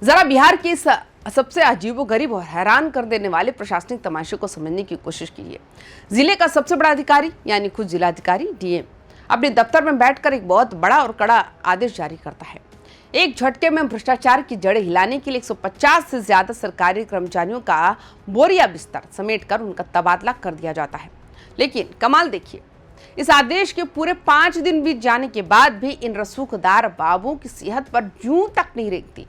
जरा बिहार के इस सबसे अजीबोगरीब और हैरान कर देने वाले प्रशासनिक तमाशे को समझने की कोशिश कीजिए। जिले का सबसे बड़ा अधिकारी यानी खुद जिलाधिकारी डीएम अपने दफ्तर में बैठकर एक बहुत बड़ा और कड़ा आदेश जारी करता है। एक झटके में भ्रष्टाचार की जड़ें हिलाने के लिए 150 से ज्यादा सरकारी कर्मचारियों का बोरिया बिस्तर समेटकर उनका तबादला कर दिया जाता है। लेकिन कमाल देखिए, इस आदेश के पूरे 5 दिन बीत जाने के बाद भी इन रसूखदार बाबुओं की सेहत पर जूं तक नहीं रेंगती।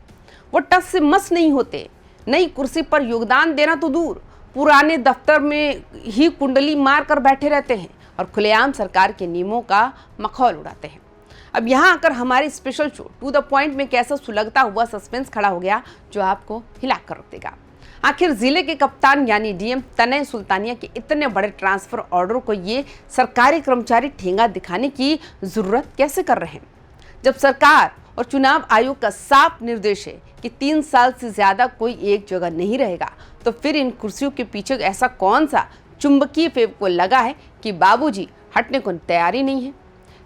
वो टस से मस नहीं होते। नई कुर्सी पर योगदान देना तो दूर, पुराने दफ्तर में ही कुंडली मार कर बैठे रहते हैं और खुलेआम सरकार के नियमों का मखौल उड़ाते हैं। अब यहाँ आकर हमारी special show to the point में कैसा सुलगता हुआ सस्पेंस खड़ा हो गया जो आपको हिला कर रख देगा। आखिर जिले के कप्तान यानी डीएम तनय सुल्तानिया के इतने बड़े ट्रांसफर ऑर्डर को ये सरकारी कर्मचारी ठेंगा दिखाने की जरूरत कैसे कर रहे हैं, जब सरकार और चुनाव आयोग का साफ निर्देश है कि 3 साल से ज्यादा कोई एक जगह नहीं रहेगा। तो फिर इन कुर्सियों के पीछे ऐसा कौन सा चुंबकीय फेविकोल लगा है कि बाबूजी हटने को तैयार ही नहीं है?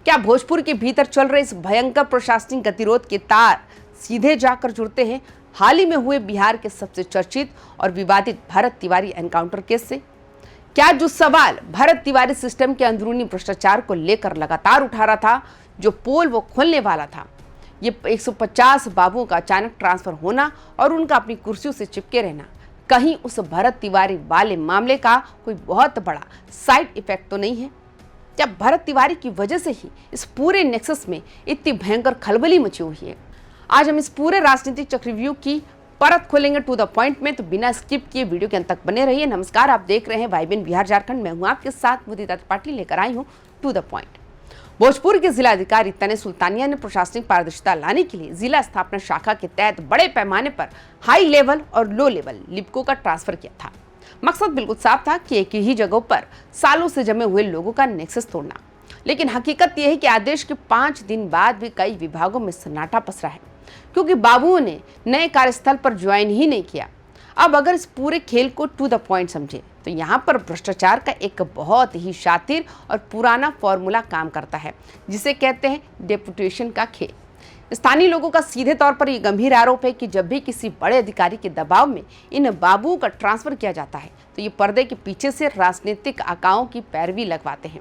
क्या भोजपुर के भीतर चल रहे इस भयंकर प्रशासनिक गतिरोध के तार सीधे जाकर जुड़ते हैं हाल ही में हुए बिहार के सबसे चर्चित और विवादित भरत तिवारी एनकाउंटर केस से? क्या जो सवाल भरत तिवारी सिस्टम के अंदरूनी भ्रष्टाचार को लेकर लगातार उठा रहा था, जो पोल वो खोलने वाला था, ये 150 बाबुओं का अचानक ट्रांसफर होना और उनका अपनी कुर्सियों से चिपके रहना, कहीं उस भरत तिवारी वाले मामले का कोई बहुत बड़ा साइड इफेक्ट तो नहीं है? क्या भरत तिवारी की वजह से ही इस पूरे नेक्सस में इतनी भयंकर खलबली मची हुई है? आज हम इस पूरे राजनीतिक चक्रव्यूह की परत खोलेंगे टू द पॉइंट में, तो बिना स्किप किए वीडियो के अंत तक बने रहिए। नमस्कार, आप देख रहे हैं वाइबेन बिहार झारखंड। मैं हूं आपके साथ मुदिता त्रिपाठी, लेकर आई हूं टू द पॉइंट। भोजपुर के जिलाधिकारी तनय सुल्तानिया ने प्रशासनिक पारदर्शिता लाने के लिए जिला स्थापना शाखा के तहत बड़े पैमाने पर हाई लेवल और लो लेवल लिपिकों का ट्रांसफर किया था। मकसद बिल्कुल साफ था कि एक ही जगहों पर सालों से जमे हुए लोगों का नेक्सस तोड़ना। लेकिन हकीकत यह है कि आदेश के 5 दिन बाद भी कई विभागों में सन्नाटा पसरा है, क्योंकि बाबुओं ने नए कार्यस्थल पर ज्वाइन ही नहीं किया। अब अगर इस पूरे खेल को टू द पॉइंट समझे तो यहाँ पर भ्रष्टाचार का एक बहुत ही शातिर और पुराना फॉर्मूला काम करता है, जिसे कहते हैं डेपुटेशन का खेल। स्थानीय लोगों का सीधे तौर पर यह गंभीर आरोप है कि जब भी किसी बड़े अधिकारी के दबाव में इन बाबुओं का ट्रांसफर किया जाता है तो ये पर्दे के पीछे से राजनीतिक आकाओं की पैरवी लगवाते हैं।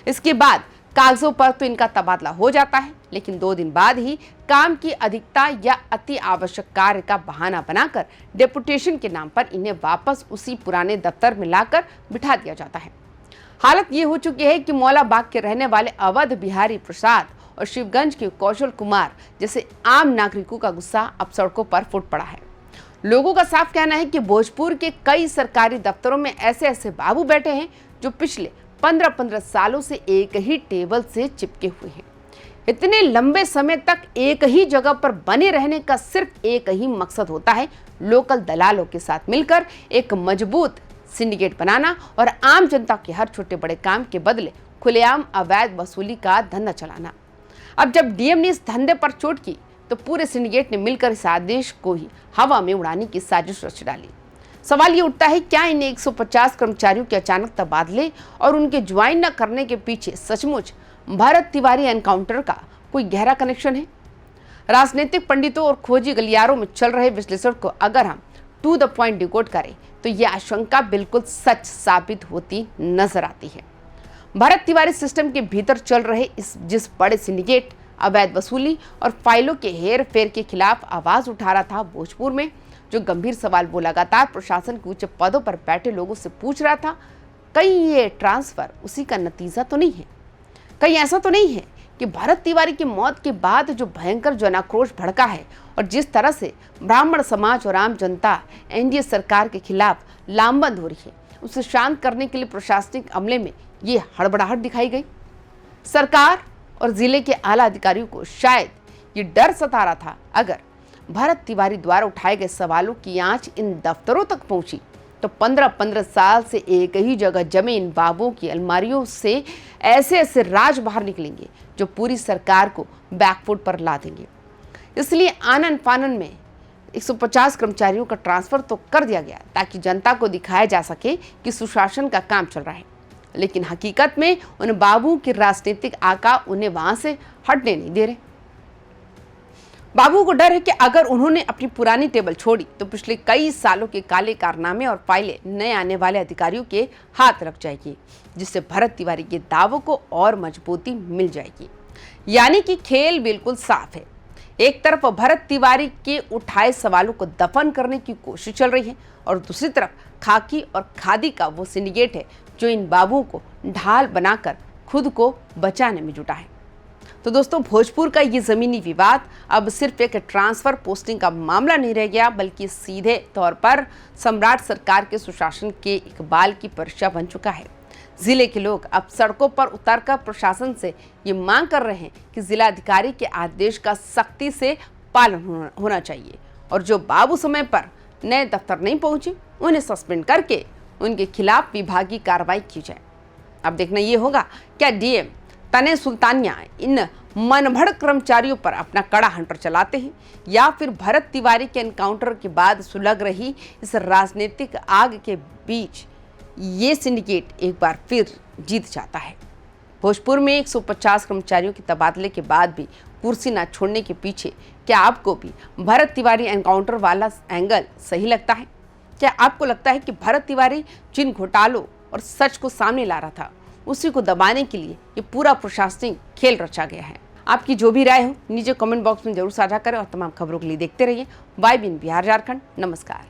इसके बाद कागजों पर तो इनका तबादला हो जाता है, लेकिन 2 दिन बाद ही काम की अधिकता या अति आवश्यक कार्य का बहाना बनाकर डेपुटेशन के नाम पर इन्हें वापस उसी पुराने दफ्तर में लाकर बिठा दिया जाता है। हालत ये हो चुकी है कि मौलाबाग के रहने वाले अवध बिहारी प्रसाद और शिवगंज के कौशल कुमार जैसे आम नागरिकों का गुस्सा अब सड़कों पर फूट पड़ा है। लोगों का साफ कहना है कि भोजपुर के कई सरकारी दफ्तरों में ऐसे ऐसे बाबू बैठे हैं जो पिछले 15-15 सालों से एक ही टेबल से चिपके हुए हैं। इतने लंबे समय तक एक ही जगह पर बने रहने का सिर्फ एक ही मकसद होता है, लोकल दलालों के साथ मिलकर एक मजबूत सिंडिकेट बनाना और आम जनता के हर छोटे बड़े काम के बदले खुलेआम अवैध वसूली का धंधा चलाना। अब जब डीएम ने इस धंधे पर चोट की तो पूरे सिंडिकेट ने मिलकर इस आदेश को ही हवा में उड़ाने की साजिश रच डाली। सवाल ये उठता है, क्या इन 150 कर्मचारियों के अचानक तबादले और उनके ज्वाइन न करने के पीछे सचमुच भरत तिवारी एनकाउंटर का कोई गहरा कनेक्शन है? राजनीतिक पंडितों और खोजी गलियारों में चल रहे विश्लेषण को अगर हम टू द पॉइंट डिकोड करें तो यह आशंका बिल्कुल सच साबित होती नजर आती है। भरत तिवारी सिस्टम के भीतर चल रहे जिस बड़े सिंडिकेट अवैध वसूली और फाइलों के हेर फेर के खिलाफ आवाज उठा रहा था भोजपुर में, जो गंभीर सवाल वो लगातार प्रशासन के उच्च पदों पर बैठे लोगों से पूछ रहा था, कहीं ये ट्रांसफर उसी का नतीजा तो नहीं है? कहीं ऐसा तो नहीं है कि भरत तिवारी की मौत के बाद जो भयंकर जनाक्रोश भड़का है और जिस तरह से ब्राह्मण समाज और आम जनता एनडीए सरकार के खिलाफ लामबंद हो रही है, उसे शांत करने के लिए प्रशासनिक अमले में ये हड़बड़ाहट दिखाई गई? सरकार और जिले के आला अधिकारियों को शायद ये डर सता रहा था, अगर भरत तिवारी द्वारा उठाए गए सवालों की आंच इन दफ्तरों तक पहुंची तो 15-15 साल से एक ही जगह जमे इन बाबुओं की अलमारियों से ऐसे ऐसे राज बाहर निकलेंगे जो पूरी सरकार को बैकफुट पर ला देंगे। इसलिए आनन फानन में 150 कर्मचारियों का ट्रांसफर तो कर दिया गया ताकि जनता को दिखाया जा सके कि सुशासन का काम चल रहा है, लेकिन हकीकत में उन बाबुओं के राजनीतिक आका उन्हें वहां से हटने नहीं दे रहे। बाबू को डर है कि अगर उन्होंने अपनी पुरानी टेबल छोड़ी तो पिछले कई सालों के काले कारनामे और फाइलें नए आने वाले अधिकारियों के हाथ लग जाएगी, जिससे भरत तिवारी के दावों को और मजबूती मिल जाएगी। यानी कि खेल बिल्कुल साफ है। एक तरफ भरत तिवारी के उठाए सवालों को दफन करने की कोशिश चल रही है और दूसरी तरफ खाकी और खादी का वो सिंडिकेट है जो इन बाबुओं को ढाल बनाकर खुद को बचाने में जुटा है। तो दोस्तों, भोजपुर का ये जमीनी विवाद अब सिर्फ एक ट्रांसफर पोस्टिंग का मामला नहीं रह गया, बल्कि सीधे तौर पर सम्राट सरकार के सुशासन के इकबाल की परीक्षा बन चुका है। जिले के लोग अब सड़कों पर उतरकर प्रशासन से ये मांग कर रहे हैं कि जिलाधिकारी के आदेश का सख्ती से पालन होना चाहिए और जो बाबू समय पर नए दफ्तर नहीं पहुंचे उन्हें सस्पेंड करके उनके खिलाफ विभागीय कार्रवाई की जाए। अब देखना ये होगा क्या डीएम तने सुल्तानिया इन मनभड़ कर्मचारियों पर अपना कड़ा हंटर चलाते हैं या फिर भरत तिवारी के एनकाउंटर के बाद सुलग रही इस राजनीतिक आग के बीच ये सिंडिकेट एक बार फिर जीत जाता है। भोजपुर में 150 कर्मचारियों के तबादले के बाद भी कुर्सी न छोड़ने के पीछे क्या आपको भी भरत तिवारी एनकाउंटर वाला एंगल सही लगता है? क्या आपको लगता है कि भरत तिवारी जिन घोटालों और सच को सामने ला रहा था उसी को दबाने के लिए ये पूरा प्रशासनिक खेल रचा गया है? आपकी जो भी राय हो नीचे कमेंट बॉक्स में जरूर साझा करें और तमाम खबरों के लिए देखते रहिए YBN बिहार झारखंड। नमस्कार।